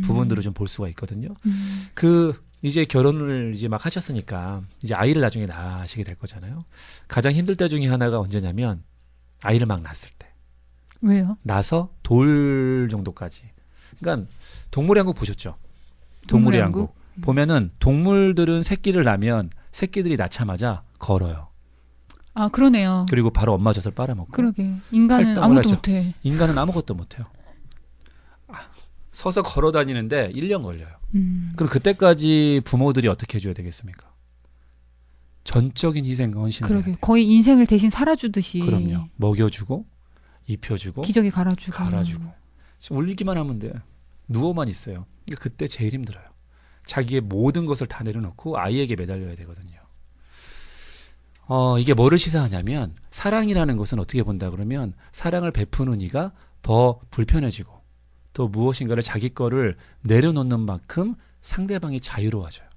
S1: 부분들을 좀 볼 수가 있거든요. 그 이제 결혼을 이제 막 하셨으니까 이제 아이를 나중에 낳으시게 될 거잖아요. 가장 힘들 때 중에 하나가 언제냐면 아이를 막 낳았을 때.
S2: 왜요?
S1: 나서 돌 정도까지. 그러니까 동물의 왕국 보셨죠? 동물의 왕국. 보면은 동물들은 새끼를 낳으면 새끼들이 낳자마자 걸어요.
S2: 아, 그러네요.
S1: 그리고 바로 엄마 젖을 빨아먹고.
S2: 그러게. 인간은
S1: 활동을
S2: 아무것도
S1: 하죠.
S2: 못해.
S1: 인간은 아무것도 못해요. 서서 걸어 다니는데 1년 걸려요. 그럼 그때까지 부모들이 어떻게 해줘야 되겠습니까? 전적인 희생과 헌신을 해야
S2: 그러게.
S1: 돼요.
S2: 거의 인생을 대신 살아주듯이.
S1: 그럼요. 먹여주고 입혀주고
S2: 기저귀 갈아주고.
S1: 울리기만 하면 돼요. 누워만 있어요. 그러니까 그때 제일 힘들어요. 자기의 모든 것을 다 내려놓고 아이에게 매달려야 되거든요. 이게 뭐를 시사하냐면 사랑이라는 것은 어떻게 본다 그러면 사랑을 베푸는 이가 더 불편해지고 또 무엇인가를 자기 거를 내려놓는 만큼 상대방이 자유로워져요.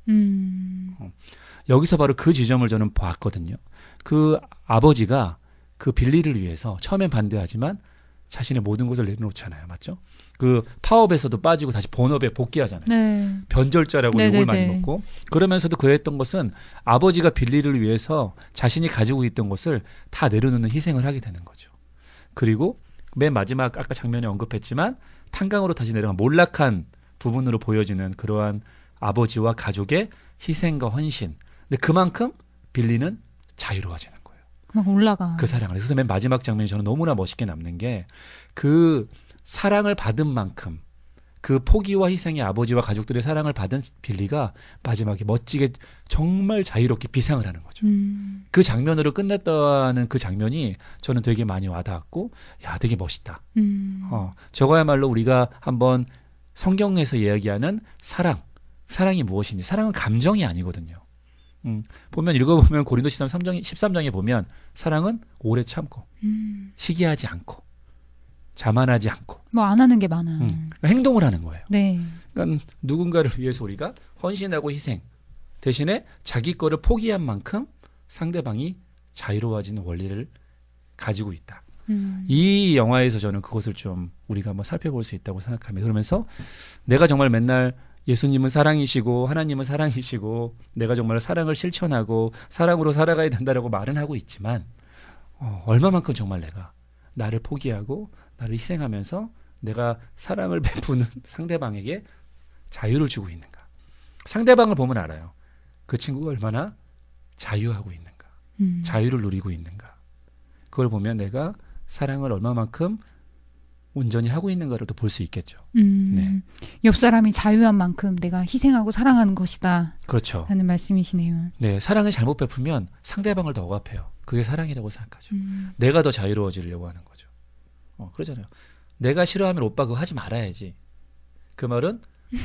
S1: 여기서 바로 그 지점을 저는 봤거든요. 그 아버지가 그 빌리를 위해서 처음엔 반대하지만 자신의 모든 것을 내려놓잖아요. 맞죠? 그 파업에서도 빠지고 다시 본업에 복귀하잖아요.
S2: 네.
S1: 변절자라고
S2: 네네네.
S1: 욕을 많이 먹고 그러면서도 그랬던 것은 아버지가 빌리를 위해서 자신이 가지고 있던 것을 다 내려놓는 희생을 하게 되는 거죠. 그리고 맨 마지막 아까 장면에 언급했지만 탄강으로 다시 내려간 몰락한 부분으로 보여지는 그러한 아버지와 가족의 희생과 헌신. 근데 그만큼 빌리는 자유로워지는 거예요.
S2: 막 올라가.
S1: 그 사랑을. 그래서 맨 마지막 장면이 저는 너무나 멋있게 남는 게 그 사랑을 받은 만큼 그 포기와 희생의 아버지와 가족들의 사랑을 받은 빌리가 마지막에 멋지게 정말 자유롭게 비상을 하는 거죠. 그 장면으로 끝냈다는 그 장면이 저는 되게 많이 와닿았고 야 되게 멋있다. 저거야말로 우리가 한번 성경에서 이야기하는 사랑이 무엇인지 사랑은 감정이 아니거든요. 보면 읽어보면 고린도서 13장에 보면 사랑은 오래 참고 시기하지 않고 자만하지 않고
S2: 뭐 안 하는 게 많아.
S1: 그러니까 행동을 하는 거예요.
S2: 네.
S1: 그러니까 누군가를 위해서 우리가 헌신하고 희생 대신에 자기 거를 포기한 만큼 상대방이 자유로워지는 원리를 가지고 있다. 이 영화에서 저는 그것을 좀 우리가 한번 살펴볼 수 있다고 생각합니다. 그러면서 내가 정말 맨날 예수님은 사랑이시고 하나님은 사랑이시고 내가 정말 사랑을 실천하고 사랑으로 살아가야 된다라고 말은 하고 있지만 얼마만큼 정말 내가 나를 포기하고 나를 희생하면서 내가 사랑을 베푸는 상대방에게 자유를 주고 있는가. 상대방을 보면 알아요. 그 친구가 얼마나 자유하고 있는가. 자유를 누리고 있는가. 그걸 보면 내가 사랑을 얼마만큼 온전히 하고 있는가를 또 볼 수 있겠죠. 네.
S2: 옆 사람이 자유한 만큼 내가 희생하고 사랑하는 것이다.
S1: 그렇죠.
S2: 라는 말씀이시네요.
S1: 네, 사랑을 잘못 베푸면 상대방을 더 억압해요. 그게 사랑이라고 생각하죠. 내가 더 자유로워지려고 하는 거죠. 그러잖아요. 내가 싫어하면 오빠 그거 하지 말아야지. 그 말은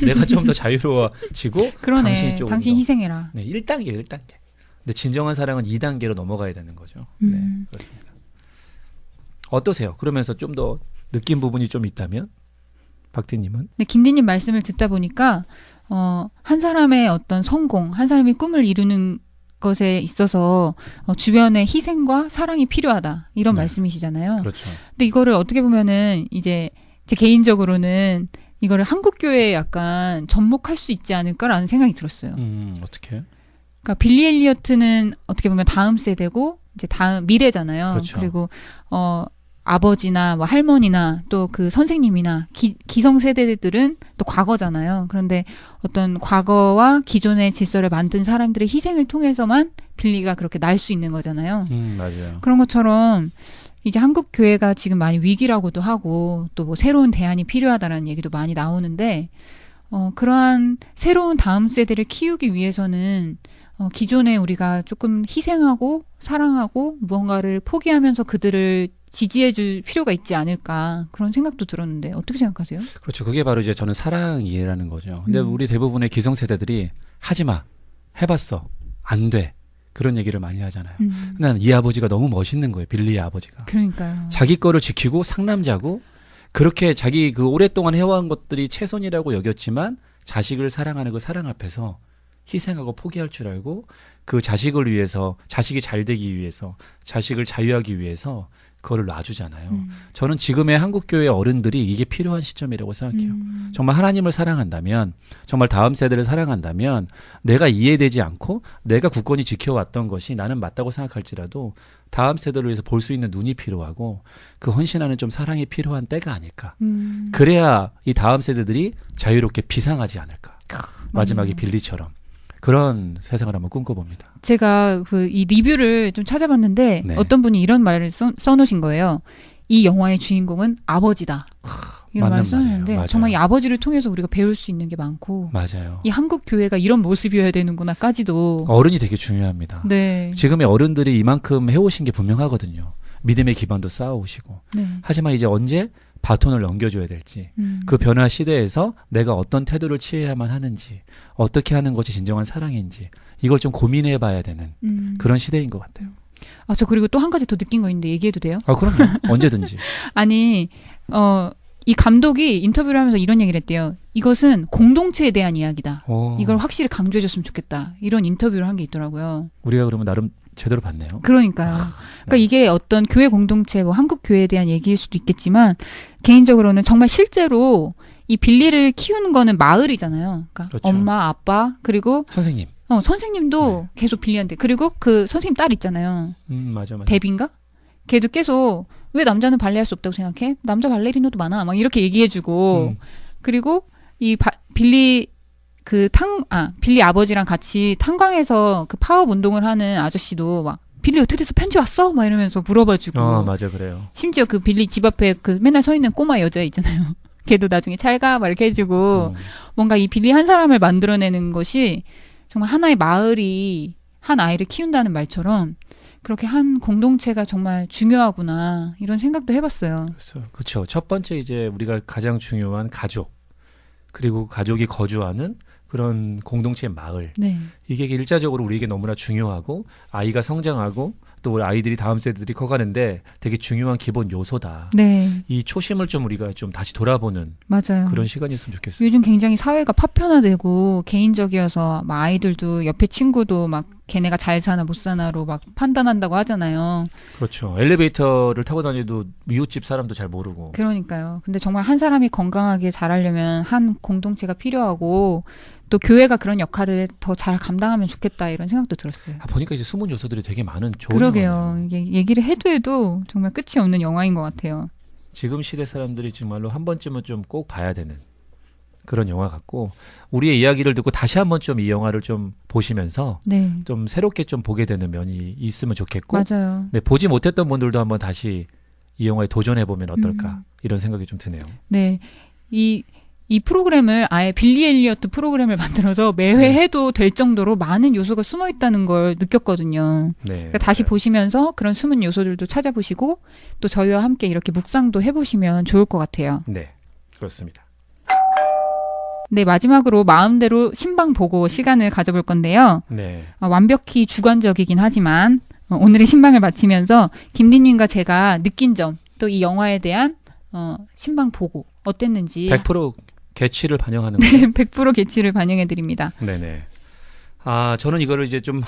S1: 내가 좀 더 자유로워지고
S2: 그러네.
S1: 조금
S2: 당신
S1: 더.
S2: 희생해라.
S1: 네, 1단계예요, 1단계. 근데 진정한 사랑은 2단계로 넘어가야 되는 거죠. 네, 그렇습니다. 어떠세요? 그러면서 좀 더 느낀 부분이 좀 있다면? 박디님은?
S2: 네, 김디님 말씀을 듣다 보니까 한 사람의 어떤 성공, 한 사람이 꿈을 이루는 것에 있어서 주변의 희생과 사랑이 필요하다. 이런
S1: 네.
S2: 말씀이시잖아요.
S1: 그렇죠.
S2: 근데 이거를 어떻게 보면은 이제 제 개인적으로는 이거를 한국 교회에 약간 접목할 수 있지 않을까라는 생각이 들었어요.
S1: 어떻게?
S2: 그러니까 빌리 엘리어트는 어떻게 보면 다음 세대고 이제 다음 미래잖아요.
S1: 그렇죠.
S2: 그리고 아버지나 뭐 할머니나 또 그 선생님이나 기성세대들은 또 과거잖아요. 그런데 어떤 과거와 기존의 질서를 만든 사람들의 희생을 통해서만 빌리가 그렇게 날 수 있는 거잖아요.
S1: 맞아요.
S2: 그런 것처럼 이제 한국 교회가 지금 많이 위기라고도 하고 또 뭐 새로운 대안이 필요하다라는 얘기도 많이 나오는데 그러한 새로운 다음 세대를 키우기 위해서는 기존에 우리가 조금 희생하고 사랑하고 무언가를 포기하면서 그들을 지지해 줄 필요가 있지 않을까 그런 생각도 들었는데 어떻게 생각하세요?
S1: 그렇죠. 그게 바로 이제 저는 사랑 이해라는 거죠. 근데 우리 대부분의 기성세대들이 하지마, 해봤어, 안 돼. 그런 얘기를 많이 하잖아요. 난 이 아버지가 너무 멋있는 거예요. 빌리의 아버지가.
S2: 그러니까요.
S1: 자기 거를 지키고 상남자고 그렇게 자기 그 오랫동안 해온 것들이 최선이라고 여겼지만 자식을 사랑하는 그 사랑 앞에서 희생하고 포기할 줄 알고 그 자식을 위해서 자식이 잘 되기 위해서 자식을 자유하기 위해서 그거를 놔주잖아요. 저는 지금의 한국교회 어른들이 이게 필요한 시점이라고 생각해요. 정말 하나님을 사랑한다면 정말 다음 세대를 사랑한다면 내가 이해되지 않고 내가 굳건히 지켜왔던 것이 나는 맞다고 생각할지라도 다음 세대를 위해서 볼 수 있는 눈이 필요하고 그 헌신하는 좀 사랑이 필요한 때가 아닐까. 그래야 이 다음 세대들이 자유롭게 비상하지 않을까. 마지막에 빌리처럼. 그런 세상을 한번 꿈꿔봅니다.
S2: 제가 이 리뷰를 좀 찾아봤는데
S1: 네.
S2: 어떤 분이 이런 말을 써놓으신 거예요. 이 영화의 주인공은 아버지다. 이런 말을
S1: 맞는
S2: 써놓는데
S1: 말이에요.
S2: 정말 이
S1: 맞아요.
S2: 아버지를 통해서 우리가 배울 수 있는 게 많고
S1: 맞아요.
S2: 이 한국 교회가 이런 모습이어야 되는구나까지도.
S1: 어른이 되게 중요합니다.
S2: 네.
S1: 지금의 어른들이 이만큼 해오신 게 분명하거든요. 믿음의 기반도 쌓아오시고.
S2: 네.
S1: 하지만 이제 언제 바톤을 넘겨줘야 될지 그 변화 시대에서 내가 어떤 태도를 취해야만 하는지 어떻게 하는 것이 진정한 사랑인지 이걸 좀 고민해 봐야 되는 그런 시대인 것 같아요.
S2: 저 그리고 또 한 가지 더 느낀 거 있는데 얘기해도 돼요?
S1: 그럼요. 언제든지.
S2: 아니 이 감독이 인터뷰를 하면서 이런 얘기를 했대요. 이것은 공동체에 대한 이야기다. 이걸 확실히 강조해줬으면 좋겠다. 이런 인터뷰를 한 게 있더라고요.
S1: 우리가 그러면 나름 제대로 봤네요.
S2: 그러니까요. 그러니까 이게 어떤 교회 공동체, 뭐 한국 교회에 대한 얘기일 수도 있겠지만 개인적으로는 정말 실제로 이 빌리를 키우는 거는 마을이잖아요. 그러니까
S1: 그렇죠.
S2: 엄마, 아빠 그리고
S1: 선생님.
S2: 선생님도 계속 빌리한테 그리고 그 선생님 딸 있잖아요.
S1: 맞아.
S2: 데빈가? 걔도 계속 왜 남자는 발레할 수 없다고 생각해? 남자 발레리노도 많아. 막 이렇게 얘기해주고 그리고 이 빌리 빌리 아버지랑 같이 탄광에서 그 파업 운동을 하는 아저씨도 막 빌리 어떻게 돼서 편지 왔어? 막 이러면서 물어봐주고.
S1: 맞아, 그래요.
S2: 심지어 그 빌리 집 앞에 그 맨날 서 있는 꼬마 여자 있잖아요. 걔도 나중에 잘 가 막 이렇게 해주고 뭔가 이 빌리 한 사람을 만들어내는 것이 정말 하나의 마을이 한 아이를 키운다는 말처럼 그렇게 한 공동체가 정말 중요하구나 이런 생각도 해봤어요.
S1: 그렇죠. 첫 번째 이제 우리가 가장 중요한 가족 그리고 가족이 거주하는 그런 공동체의 마을.
S2: 네.
S1: 이게 일차적으로 우리에게 너무나 중요하고 아이가 성장하고 또 우리 아이들이 다음 세대들이 커가는데 되게 중요한 기본 요소다.
S2: 네.
S1: 이 초심을 좀 우리가 좀 다시 돌아보는
S2: 맞아요.
S1: 그런 시간이었으면 좋겠어요.
S2: 요즘 굉장히 사회가 파편화되고 개인적이어서 막 아이들도 옆에 친구도 막 걔네가 잘 사나 못 사나로 막 판단한다고 하잖아요.
S1: 그렇죠. 엘리베이터를 타고 다녀도 이웃집 사람도 잘 모르고.
S2: 그러니까요. 근데 정말 한 사람이 건강하게 자라려면 한 공동체가 필요하고 또 교회가 그런 역할을 더 잘 감당하면 좋겠다 이런 생각도 들었어요.
S1: 보니까 이제 숨은 요소들이 되게 많은 좋은
S2: 그러게요.
S1: 영화네요.
S2: 이게 얘기를 해도 정말 끝이 없는 영화인 것 같아요.
S1: 지금 시대 사람들이 정말로 한 번쯤은 좀 꼭 봐야 되는 그런 영화 같고 우리의 이야기를 듣고 다시 한번 좀 이 영화를 좀 보시면서
S2: 네.
S1: 좀 새롭게 좀 보게 되는 면이 있으면 좋겠고
S2: 맞아요.
S1: 네, 보지 못했던 분들도 한번 다시 이 영화에 도전해 보면 어떨까 이런 생각이 좀 드네요.
S2: 네. 이 프로그램을 아예 빌리 엘리어트 프로그램을 만들어서 매회 해도 될 정도로 많은 요소가 숨어 있다는 걸 느꼈거든요.
S1: 네,
S2: 그러니까 다시 보시면서 그런 숨은 요소들도 찾아보시고 또 저희와 함께 이렇게 묵상도 해보시면 좋을 것 같아요.
S1: 네, 그렇습니다.
S2: 네, 마지막으로 마음대로 신방 보고 시간을 가져볼 건데요.
S1: 네,
S2: 완벽히 주관적이긴 하지만 오늘의 신방을 마치면서 김디님과 제가 느낀 점, 또 이 영화에 대한 신방 보고 어땠는지
S1: 100% 개취를 반영하는 거예요.
S2: 100% 개취를 반영해 드립니다.
S1: 네네. 저는 이거를 이제 좀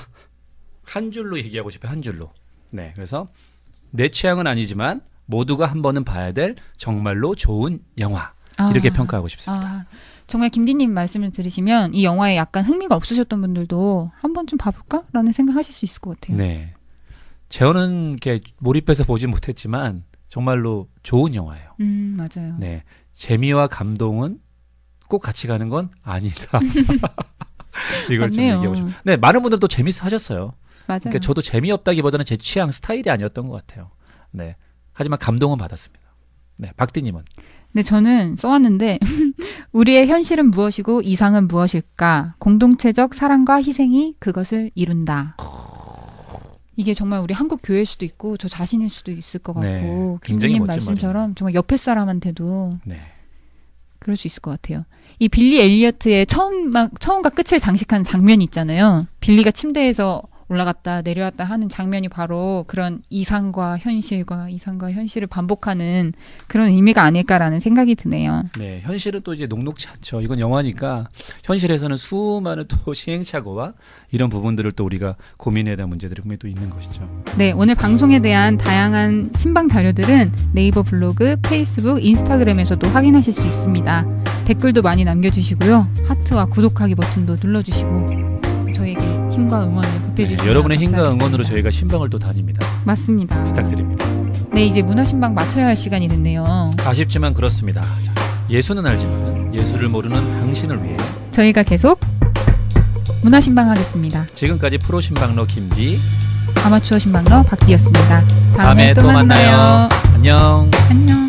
S1: 한 줄로 얘기하고 싶어요. 한 줄로. 네, 그래서 내 취향은 아니지만 모두가 한 번은 봐야 될 정말로 좋은 영화. 이렇게 평가하고 싶습니다.
S2: 정말 김디님 말씀을 들으시면 이 영화에 약간 흥미가 없으셨던 분들도 한 번쯤 봐볼까? 라는 생각하실 수 있을 것 같아요.
S1: 네. 재혼은 이렇게 몰입해서 보진 못했지만 정말로 좋은 영화예요.
S2: 맞아요.
S1: 네, 재미와 감동은 꼭 같이 가는 건 아니다. 이걸 좀
S2: 맞네요.
S1: 얘기하고 싶어요. 네, 많은 분들 또 재밌어 하셨어요.
S2: 맞아요.
S1: 그러니까 저도 재미없다기보다는 제 취향 스타일이 아니었던 것 같아요. 네, 하지만 감동은 받았습니다. 네, 박디님은?
S2: 네, 저는 써왔는데 우리의 현실은 무엇이고 이상은 무엇일까? 공동체적 사랑과 희생이 그것을 이룬다. 이게 정말 우리 한국 교회일 수도 있고 저 자신일 수도 있을 것 같고
S1: 네, 굉장히
S2: 김진님
S1: 멋진
S2: 말씀처럼 정말 옆에 사람한테도
S1: 네,
S2: 그럴 수 있을 것 같아요. 이 빌리 엘리어트의 처음과 끝을 장식한 장면이 있잖아요. 빌리가 침대에서 올라갔다 내려왔다 하는 장면이 바로 그런 이상과 현실을 반복하는 그런 의미가 아닐까라는 생각이 드네요.
S1: 네, 현실은 또 이제 녹록지 않죠. 이건 영화니까 현실에서는 수많은 또 시행착오와 이런 부분들을 또 우리가 고민해야 될 문제들이 분명히 또 있는 것이죠.
S2: 네, 오늘 방송에 대한 다양한 신방 자료들은 네이버 블로그, 페이스북, 인스타그램에서도 확인하실 수 있습니다. 댓글도 많이 남겨주시고요. 하트와 구독하기 버튼도 눌러주시고 저에게 힘과 응원을 보태주시면
S1: 여러분의 힘과
S2: 감사하겠습니다.
S1: 응원으로 저희가 신방을 또 다닙니다.
S2: 맞습니다.
S1: 부탁드립니다.
S2: 네, 이제 문화신방 마쳐야 할 시간이 됐네요.
S1: 아쉽지만 그렇습니다. 자, 예수는 알지만 예수를 모르는 당신을 위해
S2: 저희가 계속 문화신방 하겠습니다.
S1: 지금까지 프로 신방러 김디,
S2: 아마추어 신방러 박디였습니다. 다음에 또 만나요.
S1: 안녕.
S2: 안녕.